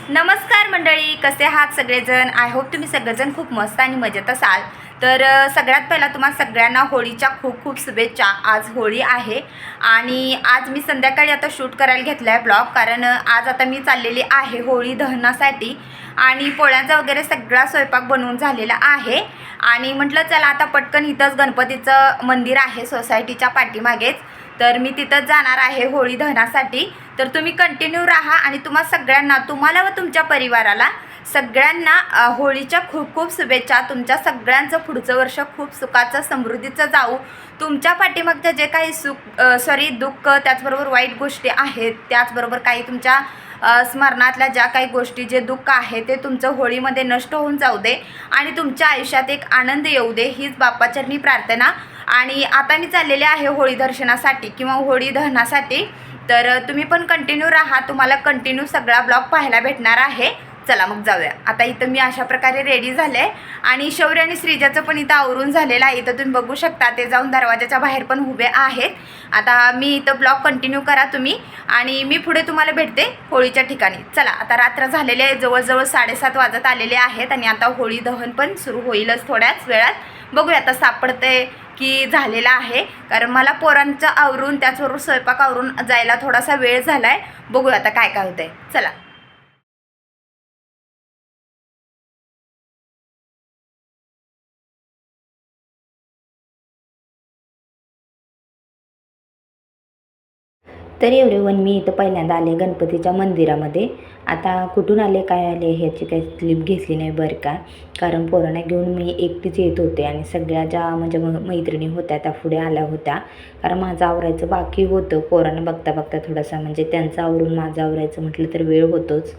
नमस्कार मंडळी, कसे आहात सगळेजण? आय होप तुम्ही सगळेजण खूप मस्त आणि मजेत असाल. तर सगळ्यात पहिला तुम्हाला सगळ्यांना होळीच्या खूप खूप शुभेच्छा. आज होळी आहे आणि आज मी संध्याकाळी आता शूट करायला घेतला आहे ब्लॉग, कारण आज आता मी चाललेली आहे होळी दहनासाठी आणि पोळ्यांचा वगैरे सगळा स्वयंपाक बनवून झालेला आहे. आणि म्हटलं चला आता पटकन इथंच गणपतीचं मंदिर आहे सोसायटीच्या पाठीमागेच, तर मी तिथंच जाणार आहे होळी दहनासाठी. तर तुम्ही कंटिन्यू राहा आणि तुम्हाला व तुमच्या परिवाराला सगळ्यांना होळीच्या खूप खूप शुभेच्छा. तुमच्या सगळ्यांचं पुढचं वर्ष खूप सुखाचं समृद्धीचं जाऊ. तुमच्या पाठीमागच्या जे काही दुःख, त्याचबरोबर वाईट गोष्टी आहेत, त्याचबरोबर काही तुमच्या स्मरणातल्या ज्या काही गोष्टी, जे दुःख आहे ते तुमचं होळीमध्ये नष्ट होऊन जाऊ दे आणि तुमच्या आयुष्यात एक आनंद येऊ दे, हीच बाप्पाचरणी प्रार्थना. आणि आता मी चाललेले आहे होळी दर्शनासाठी किंवा होळी दहनासाठी. तर तुम्ही पण कंटिन्यू राहा, तुम्हाला कंटिन्यू सगळा ब्लॉग पाहायला भेटणार आहे. चला मग जाऊया. आता इथं मी अशा प्रकारे रेडी झाले आणि शौर्य आणि श्रीजाचं पण इथं आवरून झालेलं आहे. इथं तुम्ही बघू शकता, ते जाऊन दरवाजाच्या बाहेर पण उभे आहेत. आता मी इथं ब्लॉग कंटिन्यू करा तुम्ही आणि मी पुढे तुम्हाला भेटते होळीच्या ठिकाणी. चला, आता रात्र झालेले आहे, जवळजवळ 7:30 वाजत आलेले आहेत आणि आता होळी दहन पण सुरू होईलच थोड्याच वेळात. बघूया आता सापडते की झालेला आहे, कारण मला पोरांचं आवरून त्याचबरोबर स्वयंपाक आवरून जायला थोडासा वेळ झाला आहे. बघूया आता काय काय होतंय. चला. तर एव्हरीवन, मी इथं पहिल्यांदा आले गणपतीच्या मंदिरामध्ये. आता कुठून आले काय आले ह्याची काही क्लिप घेतली नाही बरं का, कारण पोरांना घेऊन मी एकटीच येत होते आणि सगळ्या ज्या म्हणजे मैत्रिणी होत्या त्या पुढे आल्या होत्या, कारण माझं आवरायचं बाकी होतं. पोरांना बघता बघता थोडासा म्हणजे त्यांचं आवरून माझं आवरायचं म्हटलं तर वेळ होतोच.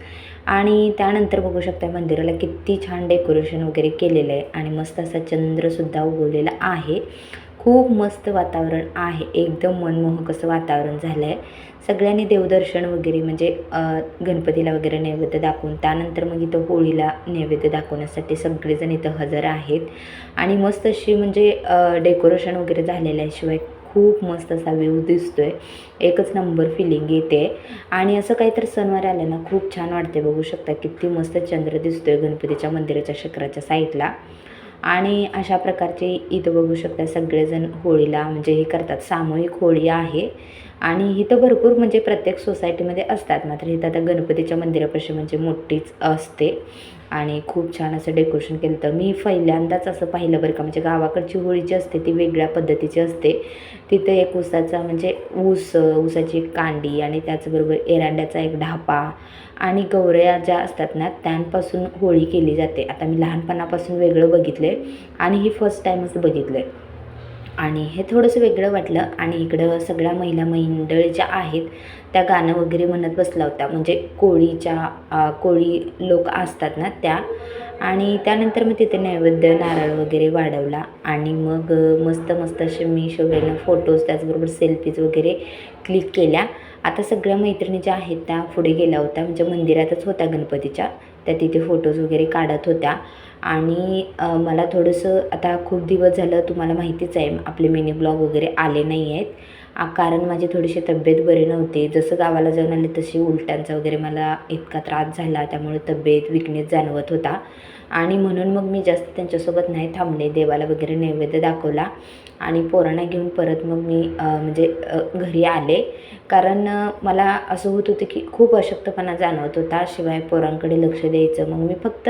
आणि त्यानंतर बघू शकता मंदिराला किती छान डेकोरेशन वगैरे केलेलं आहे आणि मस्त असा चंद्रसुद्धा उगवलेला आहे. खूप मस्त वातावरण आहे, एकदम मनमोहक असं वातावरण झालं आहे. सगळ्यांनी देवदर्शन वगैरे म्हणजे गणपतीला वगैरे नैवेद्य दाखवून त्यानंतर मग इथं होळीला नैवेद्य दाखवण्यासाठी सगळेजण इथं हजर आहेत आणि मस्त अशी म्हणजे डेकोरेशन वगैरे झालेलं आहे. शिवाय खूप मस्त असा व्ह्यू दिसतो आहे, एकच नंबर फिलिंग येते. आणि असं काहीतरी सणवार आलं ना खूप छान वाटते. बघू शकता किती मस्त चंद्र दिसतो आहे गणपतीच्या मंदिराच्या शिखराच्या साईडला. आणि अशा प्रकारचे इथं बघू शकता सगळेजण होळीला म्हणजे हे करतात, सामूहिक होळी आहे. आणि इथं भरपूर म्हणजे प्रत्येक सोसायटीमध्ये असतात, मात्र इथं आता गणपतीच्या मंदिरापाशी म्हणजे मोठीच असते आणि खूप छान असं डेकोरेशन केलं. तर मी पहिल्यांदाच असं पाहिलं बरं का, म्हणजे गावाकडची होळी जी असते ती वेगळ्या पद्धतीची असते. तिथं एक ऊसाचा म्हणजे ऊसाची एक कांडी आणि त्याचबरोबर एरांड्याचा एक ढापा आणि गौऱ्या ज्या असतात ना त्यांपासून होळी केली जाते. आता मी लहानपणापासून वेगळं बघितलं आहे आणि ही फर्स्ट टाईमच बघितलं आहे आणि हे थोडंसं वेगळं वाटलं. आणि इकडं सगळ्या महिला मंडळी ज्या आहेत त्या गाणं वगैरे म्हणत बसला होता, म्हणजे कोळी लोक असतात ना त्या. आणि त्यानंतर मग तिथे नैवेद्य नारळ वगैरे वाढवला आणि मग मस्त मस्त असे मी शौर्यानं फोटोज त्याचबरोबर सेल्फीज वगैरे क्लिक केल्या. आता सगळ्या मैत्रिणी ज्या आहेत त्या पुढे गेल्या होत्या, म्हणजे मंदिरातच होत्या गणपतीच्या, त्या तिथे फोटोज वगैरे काढत होत्या. आणि मला थोडंसं आता खूप दिवस झालं, तुम्हाला माहितीच आहे आपले मिनी ब्लॉग वगैरे आले नाही आहेत, कारण माझी थोडीशी तब्येत बरी नव्हती. जसं गावाला जाऊन आले तशी उलट्यांचा वगैरे मला इतका त्रास झाला, त्यामुळे तब्येत विकनेस जाणवत होता आणि म्हणून मग मी जास्त त्यांच्यासोबत नाही थांबले. देवाला वगैरे नैवेद्य दाखवला आणि पोरांना घेऊन परत मग मी म्हणजे घरी आले, कारण मला असं होत होतं की खूप अशक्तपणा जाणवत होता, शिवाय पोरांकडे लक्ष द्यायचं. मग मी फक्त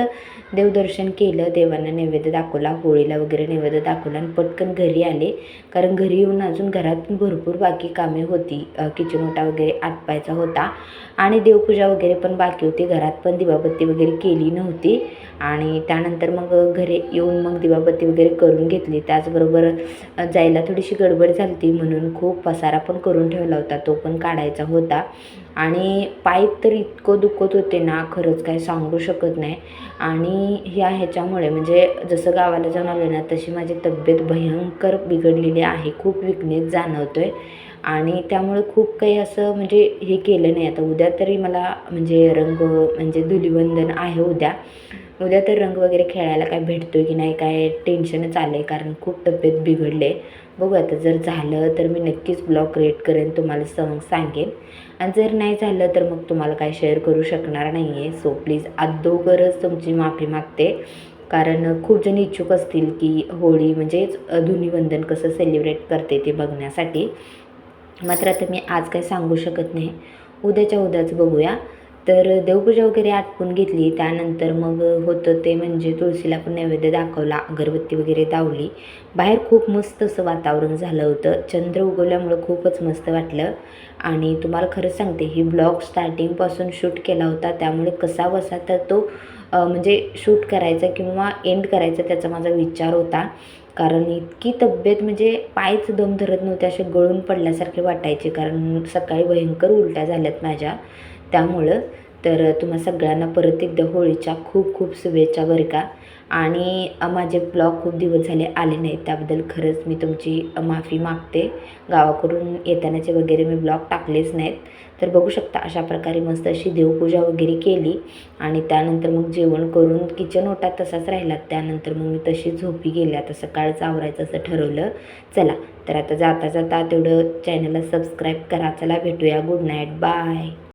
देवदर्शन केलं, देवांना नैवेद्य दाखवला, होळीला वगैरे नैवेद्य दाखवला आणि पटकन घरी आले, कारण घरी येऊन अजून घरात भरपूर बाकी कामे होती. किचन ओटा वगैरे आटपायचा होता आणि देवपूजा वगैरे पण बाकी होती. घरात पण दिवाबत्ती वगैरे केली नव्हती आणि त्यानंतर मग घरी येऊन मग दिवाबत्ती वगैरे करून घेतली. त्याचबरोबर जायला थोडीशी गडबड झाली होती, म्हणून खूप पसारा पण करून ठेवला होता, तो पण काढायचा होता. आणि पाय तर इतकं दुखत होते ना, खरंच काय सांगू शकत नाही. आणि ह्याच्यामुळे म्हणजे जसं गावाला जाऊन आले ना तशी माझी तब्येत भयंकर बिघडलेली आहे, खूप विकनेस जाणवतो आहे आणि त्यामुळे खूप काही असं म्हणजे हे केलं नाही. आता उद्या तरी मला म्हणजे रंग म्हणजे धुलिवंदन आहे उद्या. उद्या तर रंग वगैरे खेळायला काय भेटतो की नाही काय टेन्शनच आलं आहे, कारण खूप तब्येत बिघडले. बघू आता जर झालं तर मी नक्कीच ब्लॉग क्रिएट करेन, तुम्हाला सांगेन. आणि जर नाही झालं तर मग तुम्हाला काय शेअर करू शकणार नाही आहे. सो प्लीज अगोदरच तुमची माफी मागते, कारण खूप जण इच्छुक असतील की होळी म्हणजेच धुलिवंदन कसं सेलिब्रेट करते ते बघण्यासाठी. मात्र आता मी आज काही सांगू शकत नाही, उद्याच्या उद्याच बघूया. तर देवपूजा वगैरे आटपून घेतली. त्यानंतर मग होतं ते म्हणजे तुळशीला पण नैवेद्य दाखवला, अगरबत्ती वगैरे लावली. बाहेर खूप मस्त असं वातावरण झालं होतं, चंद्र उगवल्यामुळं खूपच मस्त वाटलं. आणि तुम्हाला खरंच सांगते, ही ब्लॉग स्टार्टिंगपासून शूट केला होता, त्यामुळे कसा बसा तर तो म्हणजे शूट करायचा किंवा एंड करायचा त्याचा माझा विचार होता. कारण इतकी तब्येत म्हणजे पायच दम धरत नव्हते, असे गळून पडल्यासारखे वाटायचे, कारण सकाळी भयंकर उलट्या झाल्यात माझ्या त्यामुळं. तर तुम्हा सगळ्यांना परत एकदा होळीच्या खूप खूप शुभेच्छा बरं का. आणि माझे ब्लॉग खूप दिवस झाले आले नाहीत, त्याबद्दल खरंच मी तुमची माफी मागते. गावाकडून येतानाचे वगैरे मी ब्लॉग टाकलेच नाहीत. तर बघू शकता अशा प्रकारे मस्त अशी देवपूजा वगैरे केली. आणि त्यानंतर मग जेवण करून किचन ओटा तसाच राहिला. त्यानंतर मग मी तशी झोपी गेले. आता सकाळचं आवरायचं असं ठरवलं. चला तर आता जाता जाता तेवढं चॅनलला सबस्क्राईब करा. चला भेटूया. Good night. बाय.